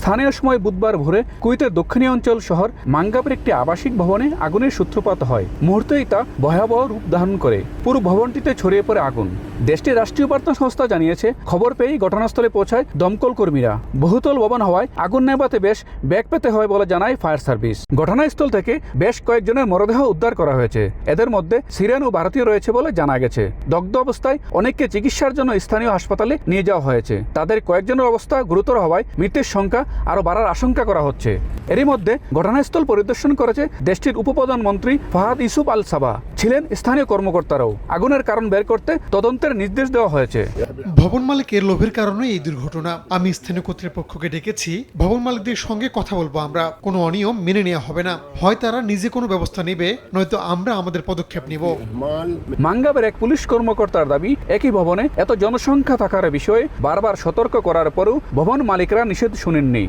স্থানীয় সময় বুধবার ভোরে কুয়েতের দক্ষিণী অঞ্চল শহর মাঙ্গাবের একটি আবাসিক ভবনে আগুনের সূত্রপাত হয়। মুহূর্তেই তা ভয়াবহ রূপ ধারণ করে। পুরো ভবনটিতে ছড়িয়ে পড়ে আগুন। দেশটির রাষ্ট্রীয় বার্তা সংস্থা জানিয়েছে, খবর পেয়েই ঘটনাস্থলে পৌঁছায় দমকল কর্মীরা। বহুতল ভবন হওয়ায় আগুন নেভাতে বেশ বেগ পেতে হয় বলে জানায় ফায়ার সার্ভিস। ঘটনাস্থল থেকে বেশ কয়েকজনের মরদেহ উদ্ধার করা হয়েছে। এদের মধ্যে সিরিয়ান ও ভারতীয় রয়েছে বলে জানা গেছে। দগ্ধ অবস্থায় অনেককে চিকিৎসার জন্য স্থানীয় হাসপাতালে নিয়ে যাওয়া হয়েছে। তাদের কয়েকজনের অবস্থা গুরুতর হওয়ায় মৃতের সংখ্যা আরও বাড়ার আশঙ্কা করা হচ্ছে। এরই মধ্যে ঘটনাস্থল পরিদর্শন করেছে দেশটির উপপ্রধানমন্ত্রী ফাহাদ ইউসুফ আল সাবাহ। ছিলেন স্থানীয় কর্মকর্তারাও। আগুনের কারণ বের করতে তদন্তের নির্দেশ দেওয়া হয়েছে। ভবন মালিকের লোভের কারণে এই দুর্ঘটনা। আমি স্থানীয় কর্তৃপক্ষকে ডেকেছি। ভবন মালিকদের সঙ্গে কথা বলবো। আমরা কোনো অনিয়ম মেনে নেওয়া হবে না। হয় তারা নিজে কোনো ব্যবস্থা নেবে, নয়তো আমরা আমাদের পদক্ষেপ নিব। মাঙ্গাবের এক পুলিশ কর্মকর্তার দাবি, একই ভবনে এত জনসংখ্যা থাকার বিষয়ে বারবার সতর্ক করার পরও ভবন মালিকরা নিষেধ শুনেননি।